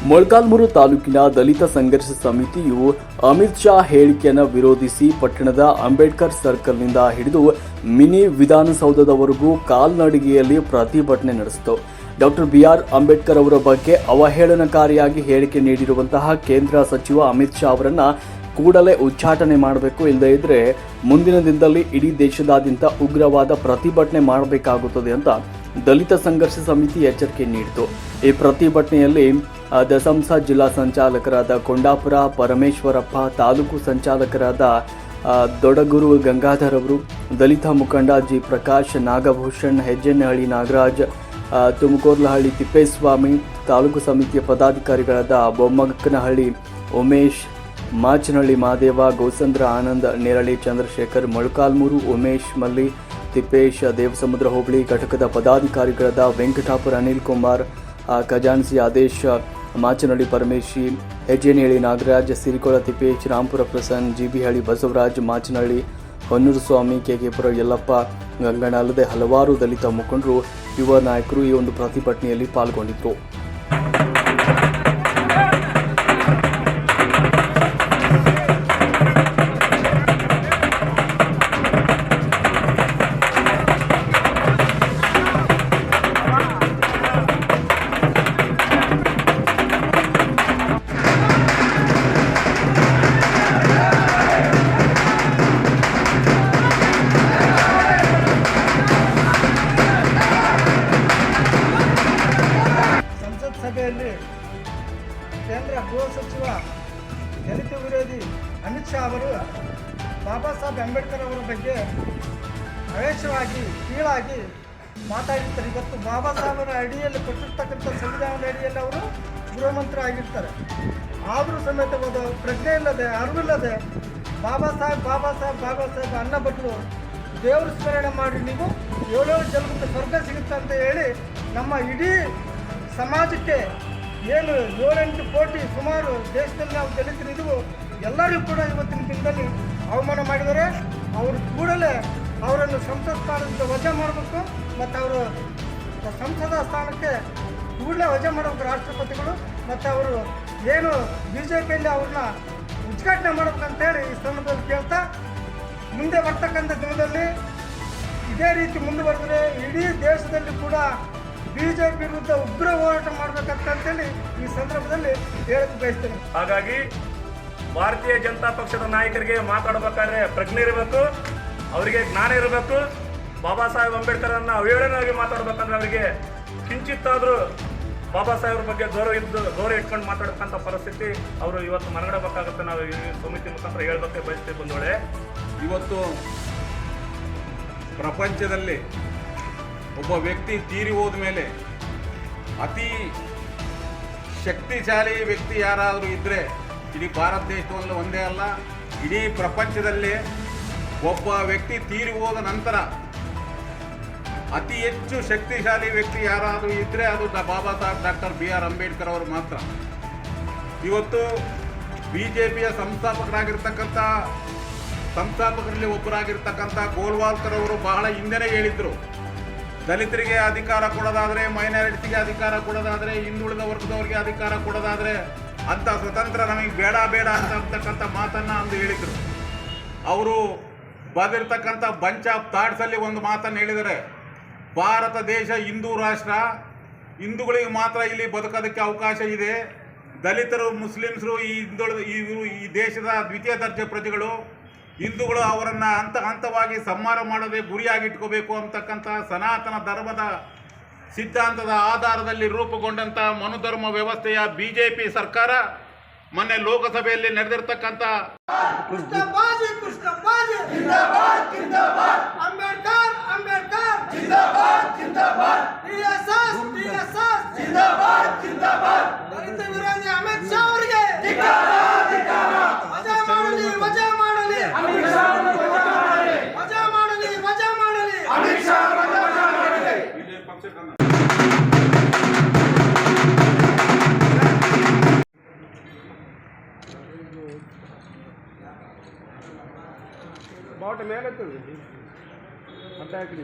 ಮೊಳಕಾಲ್ಮೂರು ತಾಲೂಕಿನ ದಲಿತ ಸಂಘರ್ಷ ಸಮಿತಿಯು ಅಮಿತ್ ಶಾ ಹೇಳಿಕೆಯನ್ನು ವಿರೋಧಿಸಿ ಪಟ್ಟಣದ ಅಂಬೇಡ್ಕರ್ ಸರ್ಕಲ್ನಿಂದ ಹಿಡಿದು ಮಿನಿ ವಿಧಾನಸೌಧದವರೆಗೂ ಕಾಲ್ನಡಿಗೆಯಲ್ಲಿ ಪ್ರತಿಭಟನೆ ನಡೆಸಿತು. ಡಾಕ್ಟರ್ ಬಿಆರ್ ಅಂಬೇಡ್ಕರ್ ಅವರ ಬಗ್ಗೆ ಅವಹೇಳನಕಾರಿಯಾಗಿ ಹೇಳಿಕೆ ನೀಡಿರುವಂತಹ ಕೇಂದ್ರ ಸಚಿವ ಅಮಿತ್ ಶಾ ಅವರನ್ನ ಕೂಡಲೇ ಉಚ್ಚಾಟನೆ ಮಾಡಬೇಕು. ಇಲ್ಲದೇ ಇದ್ರೆ ಮುಂದಿನ ದಿನದಲ್ಲಿ ಇಡೀ ದೇಶದಾದ್ಯಂತ ಉಗ್ರವಾದ ಪ್ರತಿಭಟನೆ ಮಾಡಬೇಕಾಗುತ್ತದೆ ಅಂತ ದಲಿತ ಸಂಘರ್ಷ ಸಮಿತಿ ಎಚ್ಚರಿಕೆ ನೀಡಿತು. ಈ ಪ್ರತಿಭಟನೆಯಲ್ಲಿ ದಸಂಸ ಜಿಲ್ಲಾ ಸಂಚಾಲಕರಾದ ಕೊಂಡಾಪುರ ಪರಮೇಶ್ವರಪ್ಪ, ತಾಲೂಕು ಸಂಚಾಲಕರಾದ ದೊಡಗುರು ಗಂಗಾಧರ್ ಅವರು, ದಲಿತ ಮುಖಂಡ ಜಿ ಪ್ರಕಾಶ್, ನಾಗಭೂಷಣ್, ಹೆಜ್ಜೆನಹಳ್ಳಿ ನಾಗರಾಜ್, ತುಮಕೂರ್ಲಹಳ್ಳಿ ತಿಪ್ಪೇಸ್ವಾಮಿ, ತಾಲೂಕು ಸಮಿತಿಯ ಪದಾಧಿಕಾರಿಗಳಾದ ಬೊಮ್ಮಕ್ಕನಹಳ್ಳಿ ಉಮೇಶ್, ಮಾಚನಹಳ್ಳಿ ಮಾದೇವ, ಗೋಸಂದ್ರ ಆನಂದ್, ನೇರಳಿ ಚಂದ್ರಶೇಖರ್, ಮೊಳಕಾಲ್ಮೂರು ಉಮೇಶ್, ಮಲ್ಲಿ ತಿಪ್ಪೇಶ್, ದೇವಸಮುದ್ರ ಹೋಬಳಿ ಘಟಕದ ಪದಾಧಿಕಾರಿಗಳಾದ ವೆಂಕಟಾಪುರ ಅನಿಲ್ ಕುಮಾರ್, ಖಜಾನ್ಸಿ ಆದೇಶ್, ಮಾಚನಹಳ್ಳಿ ಪರಮೇಶಿ, ಹೆಜ್ಜೆನಹಳ್ಳಿ ನಾಗರಾಜ್, ಸಿರಿಕೊಳ ತಿಪ್ಪೇಶ್, ರಾಂಪುರ ಪ್ರಸನ್ನ, ಜಿಬಿಹಳ್ಳಿ ಬಸವರಾಜ್, ಮಾಚನಹಳ್ಳಿ ಹೊನ್ನೂರು ಸ್ವಾಮಿ, ಕೆಕೆಪುರ ಯಲ್ಲಪ್ಪ, ಗಂಗಣ್ಣ ಅಲ್ಲದೆ ಹಲವಾರು ದಲಿತ ಮುಖಂಡರು, ಯುವ ನಾಯಕರು ಈ ಒಂದು ಪ್ರತಿಭಟನೆಯಲ್ಲಿ ಪಾಲ್ಗೊಂಡಿದ್ದರು. ಸಭೆಯಲ್ಲಿ ಕೇಂದ್ರ ಗೃಹ ಸಚಿವ ದಲಿತ ವಿರೋಧಿ ಅಮಿತ್ ಶಾ ಅವರು ಬಾಬಾ ಸಾಹೇಬ್ ಅಂಬೇಡ್ಕರ್ ಅವರ ಬಗ್ಗೆ ಅವೇಶವಾಗಿ ಕೀಳಾಗಿ ಮಾತಾಡಿರ್ತಾರೆ. ಇವತ್ತು ಬಾಬಾ ಸಾಹೇಬರ ಅಡಿಯಲ್ಲಿ ಕೊಟ್ಟಿರ್ತಕ್ಕಂಥ ಸಂವಿಧಾನದ ಅಡಿಯಲ್ಲಿ ಅವರು ಗೃಹ ಮಂತ್ರಿ ಆಗಿರ್ತಾರೆ. ಆದರೂ ಸಮೇತ ಒಂದು ಪ್ರಜ್ಞೆ ಇಲ್ಲದೆ ಅರಿವಿಲ್ಲದೆ ಬಾಬಾ ಸಾಹೇಬ್ ಅನ್ನ ಬದಲು ದೇವ್ರ ಸ್ಮರಣೆ ಮಾಡಿ ನೀವು 7 ಜನ್ಮಕ್ಕೆ ಸ್ವರ್ಗ ಸಿಗುತ್ತೆ ಅಂತ ಹೇಳಿ ನಮ್ಮ ಇಡೀ ಸಮಾಜಕ್ಕೆ ಏನು 7-8 ಕೋಟಿ ಸುಮಾರು ದೇಶದಲ್ಲಿ ನಾವು ದಲಿತರಿದ್ವು ಎಲ್ಲರಿಗೂ ಕೂಡ ಇವತ್ತಿನ ದಿನದಲ್ಲಿ ಅವಮಾನ ಮಾಡಿದರೆ. ಅವರು ಕೂಡಲೇ ಅವರನ್ನು ಸಂಸತ್ ಸ್ಥಾನದಿಂದ ವಜಾ ಮಾಡಬೇಕು ಮತ್ತು ಅವರು ಸಂಸದ ಸ್ಥಾನಕ್ಕೆ ಕೂಡಲೇ ವಜಾ ಮಾಡಬೇಕು ರಾಷ್ಟ್ರಪತಿಗಳು. ಮತ್ತು ಅವರು ಏನು BJPಯಲ್ಲಿ ಅವ್ರನ್ನ ಉದ್ಘಾಟನೆ ಮಾಡಬೇಕಂತೇಳಿ ಈ ಸಂದರ್ಭದಲ್ಲಿ ಕೇಳ್ತಾ, ಮುಂದೆ ಬರ್ತಕ್ಕಂಥ ದಿನದಲ್ಲಿ ಇದೇ ರೀತಿ ಮುಂದುವರೆದರೆ ಇಡೀ ದೇಶದಲ್ಲಿ ಕೂಡ BJP ವಿರುದ್ಧ ಉಗ್ರ ಹೋರಾಟ ಮಾಡಬೇಕಂತೇಳಿ ಈ ಸಂದರ್ಭದಲ್ಲಿ ಹೇಳಕ್ಕೆ ಬಯಸ್ತೇನೆ. ಹಾಗಾಗಿ ಭಾರತೀಯ ಜನತಾ ಪಕ್ಷದ ನಾಯಕರಿಗೆ ಮಾತಾಡಬೇಕಾದ್ರೆ ಪ್ರಜ್ಞೆ ಇರಬೇಕು, ಅವರಿಗೆ ಜ್ಞಾನ ಇರಬೇಕು. ಬಾಬಾ ಸಾಹೇಬ್ ಅಂಬೇಡ್ಕರ್ ಅನ್ನ ಅವಹೇಳನವಾಗಿ ಮಾತಾಡಬೇಕಂದ್ರೆ ಅವರಿಗೆ ಕಿಂಚಿತ್ತಾದರೂ ಬಾಬಾ ಸಾಹೇಬ್ರ ಬಗ್ಗೆ ಗೌರವ ಇಟ್ಕೊಂಡು ಮಾತಾಡಬೇಕಂತ ಪರಿಸ್ಥಿತಿ ಅವರು ಇವತ್ತು ಮನಗಡಬೇಕಾಗುತ್ತೆ. ನಾವು ಈ ಸಮಿತಿ ಮುಖಾಂತರ ಹೇಳಬೇಕೆ ಬಯಸ್ತೀವಿ. ಬಂದೋಳೆ, ಇವತ್ತು ಪ್ರಪಂಚದಲ್ಲಿ ಒಬ್ಬ ವ್ಯಕ್ತಿ ತೀರಿ ಹೋದ ಮೇಲೆ ಅತಿ ಶಕ್ತಿಶಾಲಿ ವ್ಯಕ್ತಿ ಯಾರಾದರೂ ಇದ್ದರೆ ಇಡೀ ಭಾರತ ದೇಶದಲ್ಲಿ ಒಂದೇ ಅಲ್ಲ, ಇಡೀ ಪ್ರಪಂಚದಲ್ಲಿ ಒಬ್ಬ ವ್ಯಕ್ತಿ ತೀರಿ ಹೋದ ನಂತರ ಅತಿ ಹೆಚ್ಚು ಶಕ್ತಿಶಾಲಿ ವ್ಯಕ್ತಿ ಯಾರಾದರೂ ಇದ್ದರೆ ಅದು ಬಾಬಾ ಸಾಹೇಬ್ ಡಾಕ್ಟರ್ BR ಅಂಬೇಡ್ಕರ್ ಅವರು ಮಾತ್ರ. ಇವತ್ತು BJPಯ ಸಂಸ್ಥಾಪಕರಲ್ಲಿ ಒಬ್ಬರಾಗಿರ್ತಕ್ಕಂಥ ಗೋಲ್ವಾಲ್ಕರ್ ಅವರು ಬಹಳ ಹಿಂದೆನೇ ಹೇಳಿದರು, ದಲಿತರಿಗೆ ಅಧಿಕಾರ ಕೊಡೋದಾದರೆ, ಮೈನಾರಿಟಿಗೆ ಅಧಿಕಾರ ಕೊಡೋದಾದರೆ, ಹಿಂದುಳಿದ ವರ್ಗದವರಿಗೆ ಅಧಿಕಾರ ಕೊಡೋದಾದರೆ ಅಂಥ ಸ್ವತಂತ್ರ ನಮಗೆ ಬೇಡ ಅಂತಕ್ಕಂಥ ಮಾತನ್ನು ಅಂದು ಹೇಳಿದರು. ಅವರು ಬರೆದಿರ್ತಕ್ಕಂಥ ಬಂಚ್ ಆಫ್ ಥಾಟ್ಸಲ್ಲಿ ಒಂದು ಮಾತನ್ನು ಹೇಳಿದ್ದಾರೆ, ಭಾರತ ದೇಶ ಹಿಂದೂ ರಾಷ್ಟ್ರ, ಹಿಂದೂಗಳಿಗೆ ಮಾತ್ರ ಇಲ್ಲಿ ಬದುಕೋದಕ್ಕೆ ಅವಕಾಶ ಇದೆ, ದಲಿತರು ಮುಸ್ಲಿಮ್ಸರು ಈ ದೇಶದ ದ್ವಿತೀಯ ದರ್ಜೆ ಪ್ರಜೆಗಳು, ಹಿಂದೂಗಳು ಅವರನ್ನು ಹಂತವಾಗಿ ಸಂಹಾರ ಮಾಡೋದೇ ಗುರಿಯಾಗಿಟ್ಕೋಬೇಕು ಅಂತಕ್ಕಂಥ ಸನಾತನ ಧರ್ಮದ ಸಿದ್ಧಾಂತದ ಆಧಾರದಲ್ಲಿ ರೂಪುಗೊಂಡಂಥ ಮನುಧರ್ಮ ವ್ಯವಸ್ಥೆಯ BJP ಸರ್ಕಾರ ಮೊನ್ನೆ ಲೋಕಸಭೆಯಲ್ಲಿ ನಡೆದಿರ್ತಕ್ಕಂಥ ಅಮಿತ್ ಶಾ ಅವರಿಗೆ ಬಾವುಟ ಮೇಲೆ ಮತ್ತೆ ಹಾಕಿರಿ.